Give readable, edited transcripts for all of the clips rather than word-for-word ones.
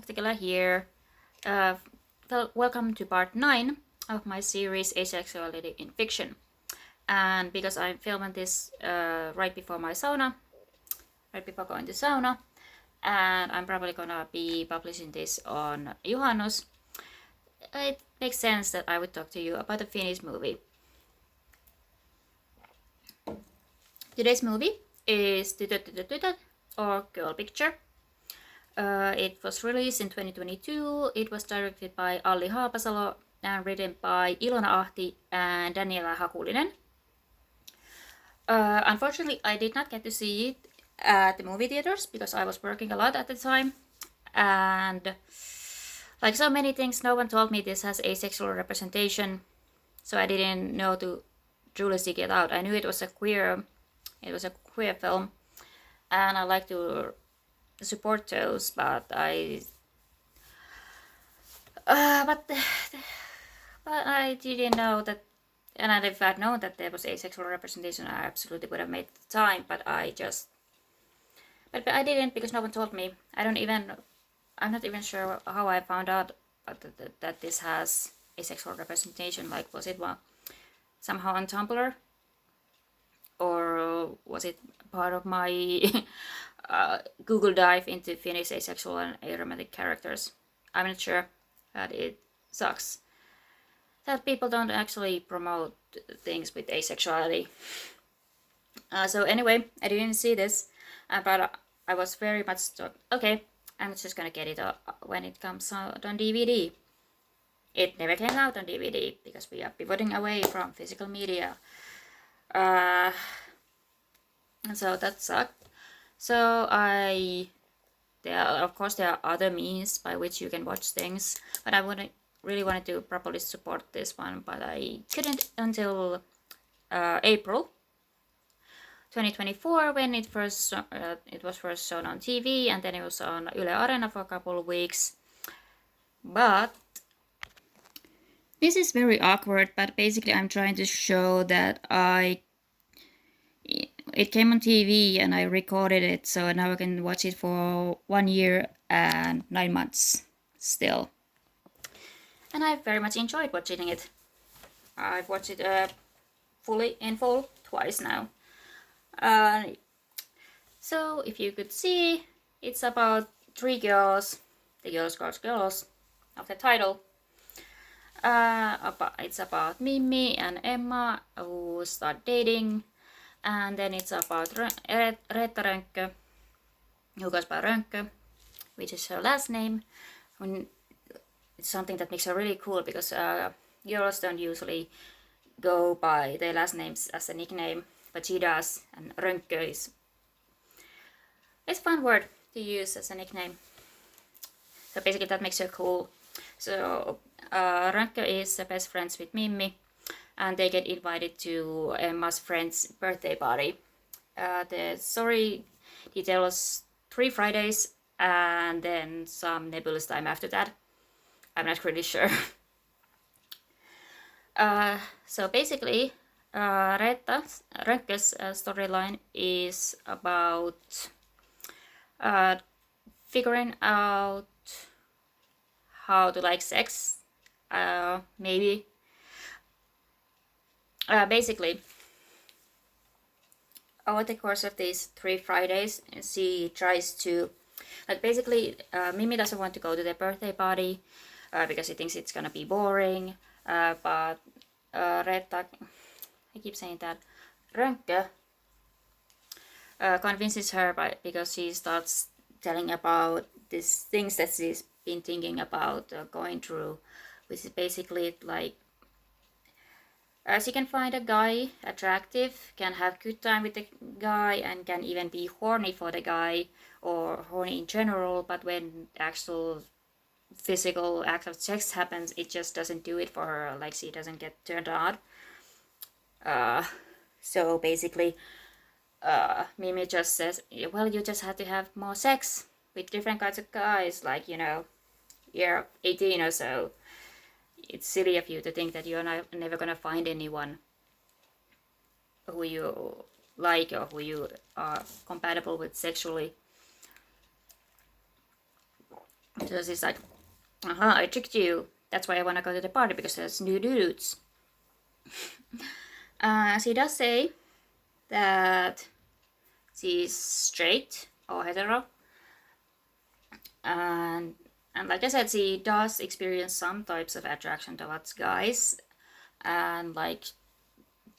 Acticula here. Welcome to part 9 of my series Asexuality in Fiction. And because I'm filming this right before my sauna, right before going to sauna, and I'm probably gonna be publishing this on juhannus, it makes sense that I would talk to you about a Finnish movie. Today's movie is Tytöt or Girl Picture. It was released in 2022. It was directed by Alli Haapasalo and written by Ilona Ahti and Daniela Hakulinen. Unfortunately, I did not get to see it at the movie theaters because I was working a lot at the time. And like so many things, no one told me this has asexual representation, so I didn't know to truly seek it out. I knew it was a queer film, and I like to support those, but I didn't know that. And if I'd known that there was asexual representation, I absolutely would have made the time. But I didn't because no one told me. I'm not even sure how I found out that this has asexual representation. Like, was it somehow on Tumblr, or was it part of my Google dive into Finnish asexual and aromantic characters? I'm not sure, but it sucks that people don't actually promote things with asexuality. So anyway, I didn't see this, but I was very much okay, I'm just gonna get it when it comes out on DVD. It never came out on DVD because we are pivoting away from physical media. And so that sucked. So there are other means by which you can watch things, but I really wanted to properly support this one, but I couldn't until April 2024 when it was first shown on TV, and then it was on Yle Areena for a couple of weeks. But this is very awkward, but basically I'm trying to show that it came on TV and I recorded it, so now I can watch it for 1 year and 9 months still. And I very much enjoyed watching it. I've watched it in full twice now. So if you could see, it's about 3 girls, the girls of the title. It's about Mimmi and Emma who start dating, and then it's about Reetta Rönkkö, who goes by Rönkkö, which is her last name. It's something that makes her really cool because girls don't usually go by their last names as a nickname, but she does, and Rönkkö it's a fun word to use as a nickname. So basically that makes her cool. So Rönkkö is best friends with Mimmi, and they get invited to Emma's friend's birthday party. The story details 3 Fridays and then some nebulous time after that. I'm not really sure. So basically, Rönkkö's storyline is about figuring out how to like sex, maybe. Basically, over the course of these 3 Fridays, she tries to, Mimmi doesn't want to go to the birthday party because she thinks it's gonna be boring, but Reetta, I keep saying that, Rönkkö convinces her because she starts telling about these things that she's been thinking about going through, which is basically like she can find a guy attractive, can have good time with the guy, and can even be horny for the guy or horny in general, but when actual physical act of sex happens, it just doesn't do it for her, like she doesn't get turned on. So basically Mimmi just says, well, you just have to have more sex with different kinds of guys, like, you're 18 or so. It's silly of you to think that you're never gonna find anyone who you like or who you are compatible with sexually. So she's like, I tricked you. That's why I want to go to the party, because there's new dudes. She does say that she's straight or hetero. And like I said, she does experience some types of attraction towards guys. And like,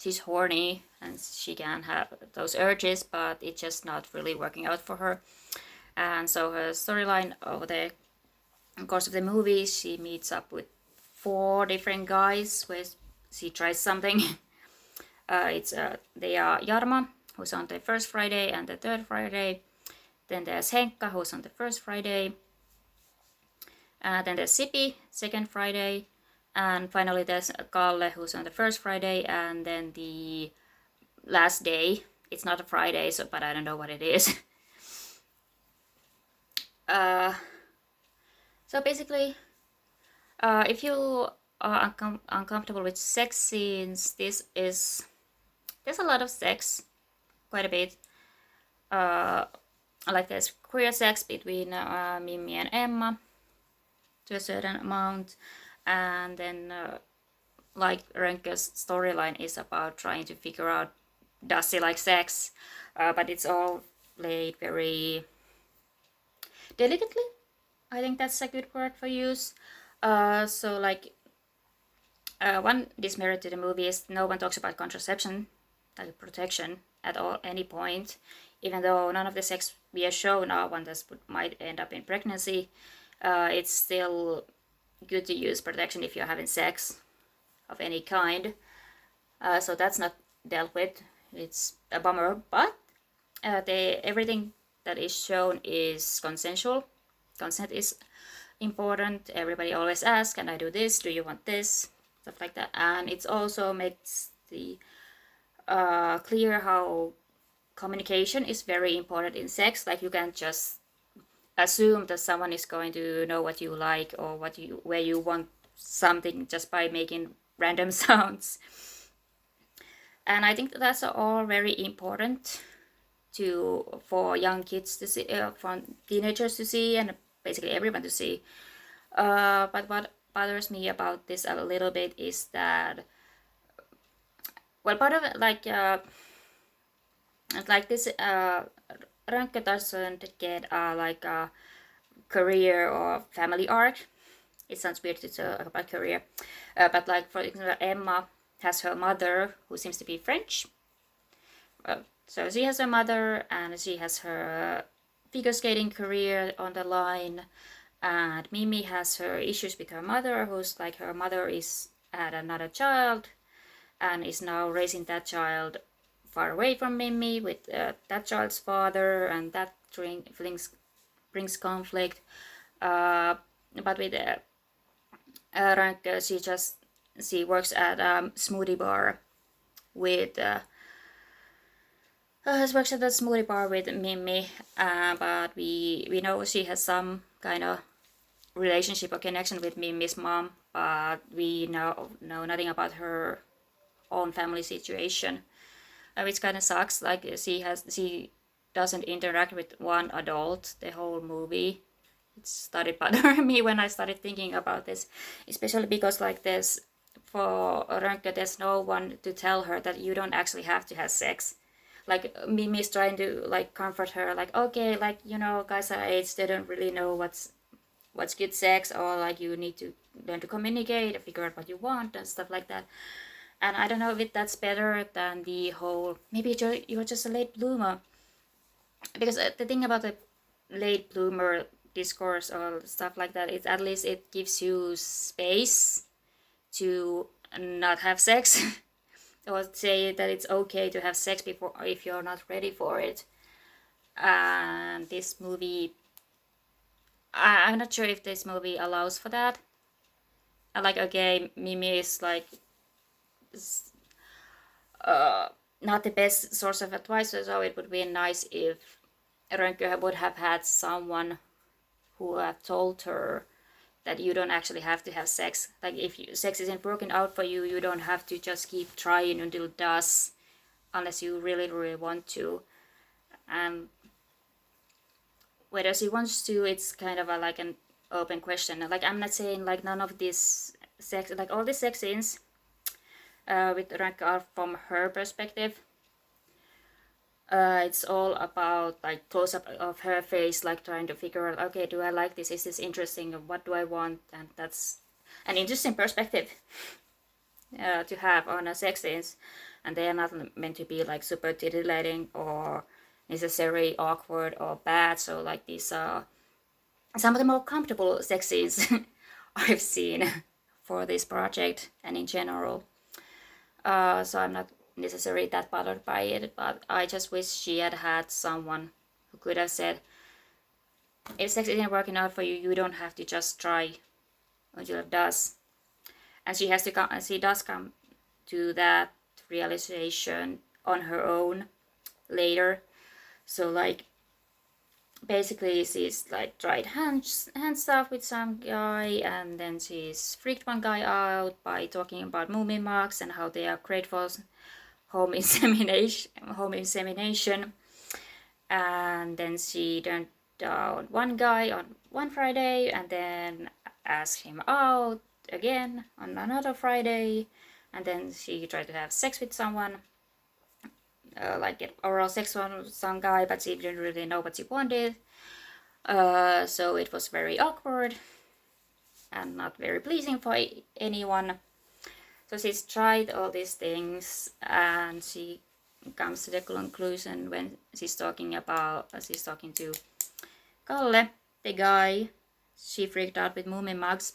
she's horny and she can have those urges, but it's just not really working out for her. And so her storyline over the course of the movie, she meets up with 4 different guys where she tries something. They are Jarmo, who's on the first Friday and the third Friday. Then there's Henkka, who's on the first Friday. Then there's Sipi, second Friday. And finally there's Kalle, who's on the first Friday. And then the last day, it's not a Friday, so but I don't know what it is. So basically, if you are uncomfortable with sex scenes, there's a lot of sex, quite a bit. Like there's queer sex between Mimmi and Emma to a certain amount, and then like Rönke's storyline is about trying to figure out, does she like sex, but it's all played very delicately. I think that's a good word for use. So like, one dismerit to the movie is no one talks about contraception, like protection, at all, any point. Even though none of the sex we are shown are one that might end up in pregnancy, it's still good to use protection if you're having sex of any kind. So that's not dealt with. It's a bummer, but everything that is shown is consensual. Consent is important. Everybody always asks, can I do this? Do you want this? Stuff like that. And it also makes the clear how communication is very important in sex. Like, you can't just assume that someone is going to know what you like or where you want something just by making random sounds. And I think that's all very important for young kids to see, for teenagers to see, and basically everyone to see. But what bothers me about this a little bit is that, well, part of it, like this, Rönke doesn't get like a career or family arc. It sounds weird to talk about career, but like, for example, Emma has her mother, who seems to be French. So she has her mother, and she has her figure skating career on the line, and Mimi has her issues with her mother, who's like, her mother had another child and is now raising that child far away from Mimi with that child's father, and that brings conflict. But with Rönke, she works at a smoothie bar with works at a smoothie bar with Mimi, but we know she has some kind of relationship or connection with Mimi's mom, but we know nothing about her own family situation, which kind of sucks. Like, she doesn't interact with one adult the whole movie. It started bothering me when I started thinking about this, especially because, like, for Rönke, there's no one to tell her that you don't actually have to have sex. Like, Mimi's trying to like comfort her, like, okay, like, guys our age, they don't really know what's good sex, or like, you need to learn to communicate and figure out what you want and stuff like that. And I don't know if that's better than the whole, maybe you're just a late bloomer. Because the thing about the late bloomer discourse or stuff like that is, at least it gives you space to not have sex. Or say that it's okay to have sex before, if you're not ready for it. And this movie, I'm not sure if this movie allows for that. Like, okay, Mimi is like not the best source of advice, so it would be nice if Rönke would have had someone who had told her that you don't actually have to have sex. Like, if sex isn't working out for you, you don't have to just keep trying until it does, unless you really, really want to. And whether she wants to, it's kind of like an open question. Like, I'm not saying like none of these sex, like all the sex scenes with Rank are from her perspective. It's all about like close up of her face, like trying to figure out, okay, do I like this? Is this interesting? What do I want? And that's an interesting perspective to have on a sex scenes. And they are not meant to be like super titillating or necessarily awkward or bad. So like these are some of the more comfortable sex scenes I've seen for this project and in general. So I'm not necessarily that bothered by it, but I just wish she had had someone who could have said, if sex isn't working out for you, you don't have to just try until it does. And she has to come, and she does come to that realization on her own later. So like basically she's like tried hand stuff with some guy, and then she's freaked one guy out by talking about movie marks and how they are great for home insemination. And then she turned down one guy on one Friday and then asked him out again on another Friday, and then she tried to have sex with someone, like get oral sex on some guy, but she didn't really know what she wanted. So it was very awkward and not very pleasing for anyone. So she's tried all these things, and she comes to the conclusion when she's talking to Kalle, the guy she freaked out with Moomin mugs.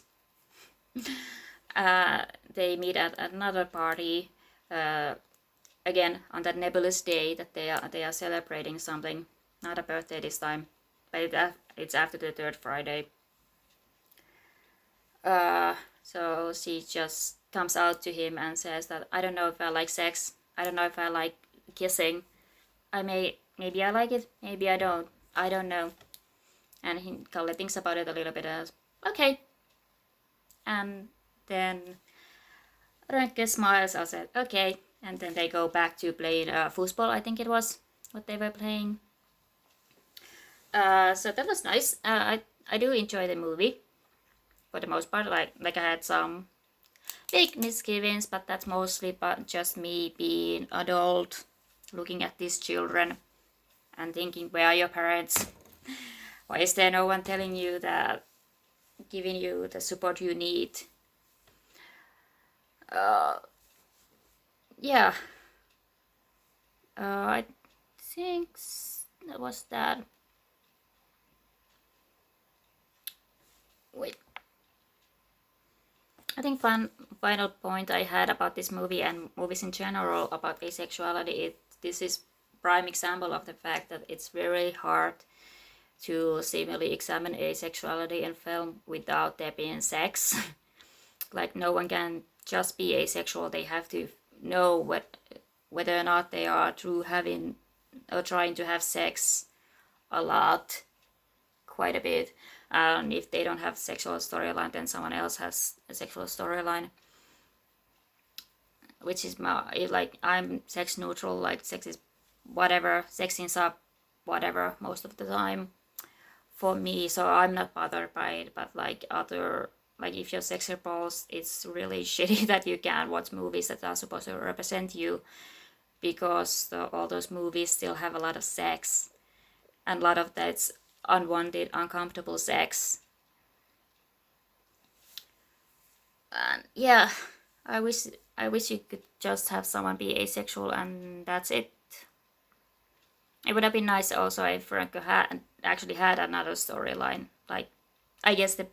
They meet at another party, again on that nebulous day that they are celebrating something, not a birthday this time, but it's after the third Friday. So she just comes out to him and says that, I don't know if I like sex, I don't know if I like kissing, maybe I like it, maybe I don't know. And Kalle thinks about it a little bit as, okay. And then Rönke smiles and said, okay. And then they go back to playing football, I think it was what they were playing. So that was nice. I do enjoy the movie for the most part. Like I had some big misgivings, but that's mostly just me being adult, looking at these children and thinking, where are your parents? Why is there no one telling you that, giving you the support you need? Yeah. I think that was that. Wait. I think final point I had about this movie and movies in general about asexuality, this is prime example of the fact that it's very hard to seemingly examine asexuality in film without there being sex. Like no one can just be asexual, they have to know whether or not they are true having or trying to have sex a lot, quite a bit. And if they don't have sexual storyline, then someone else has a sexual storyline, which is like I'm sex neutral, like sex is whatever, sex scenes are whatever most of the time for me, so I'm not bothered by it. But like if you're sex repulsed, it's really shitty that you can't watch movies that are supposed to represent you, because all those movies still have a lot of sex, and a lot of that's unwanted, uncomfortable sex. And yeah, I wish you could just have someone be asexual and that's it. It would have been nice also if Franco had actually had another storyline. Like, I guess the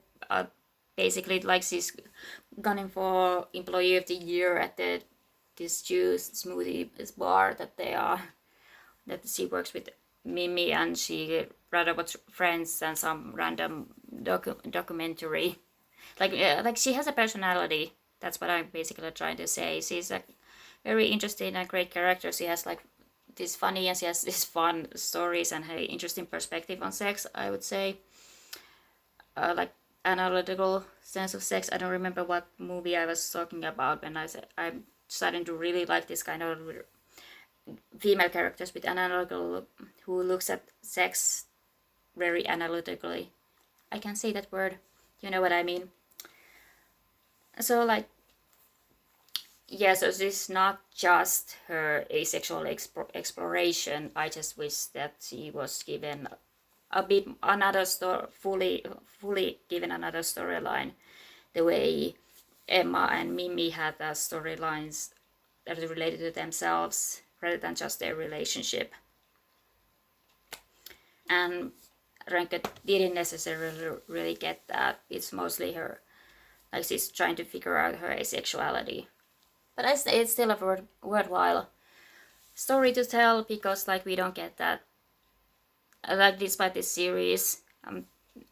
basically like she's gunning for employee of the year at this juice smoothie bar that she works with Mimi, and she rather watch Friends than some random documentary. Like she has a personality. That's what I'm basically trying to say. She's a very interesting and great character. She has like this funny and she has these fun stories and her interesting perspective on sex, I would say. Like analytical sense of sex. I don't remember what movie I was talking about when I said I'm starting to really like this kind of female characters with analytical, who looks at sex very analytically. I can say that word. You know what I mean? So like, yeah, so this is not just her asexual exploration. I just wish that she was given a bit another story, fully given another storyline, the way Emma and Mimi had storylines that are related to themselves rather than just their relationship. And Renke didn't necessarily really get that. It's mostly her, like she's trying to figure out her asexuality. But it's still a worthwhile story to tell, because like we don't get that. Like despite this series,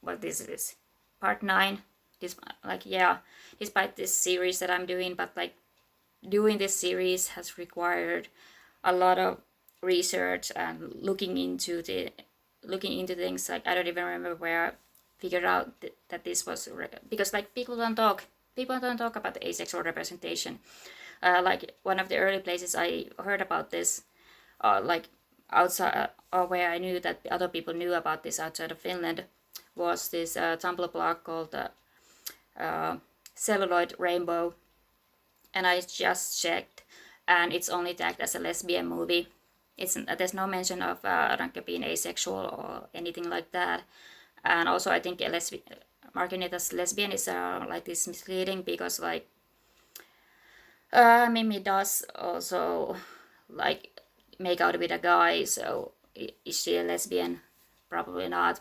what this is, part 9. This like yeah, despite this series that I'm doing, but like doing this series has required a lot of research and looking into things. Like I don't even remember where I figured out that this was, because like people don't talk about the asexual representation. Like one of the early places I heard about this, like outside, or where I knew that other people knew about this outside of Finland, was this Tumblr blog called Celluloid Rainbow, and I just checked, and it's only tagged as a lesbian movie. There's no mention of Ranke being asexual or anything like that. And also I think marking it as lesbian is like this misleading, because like Mimi does also like make out with a guy, so is she a lesbian? Probably not.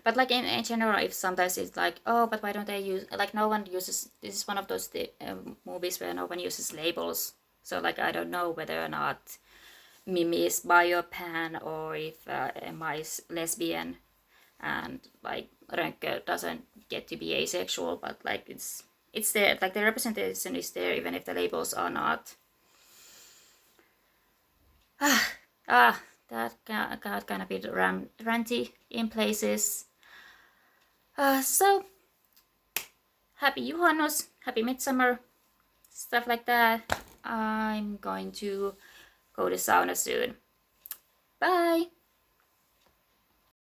But like in general, if sometimes it's like, oh, but why don't they use, like no one uses, this is one of those movies where no one uses labels. So like I don't know whether or not Mimi is bi or pan, or if Emma is lesbian, and like Rönke doesn't get to be asexual, but like it's there, like the representation is there even if the labels are not. That got kind of a bit ranty in places. So happy juhannus, happy midsummer, stuff like that. I'm going to go to sauna soon. Bye!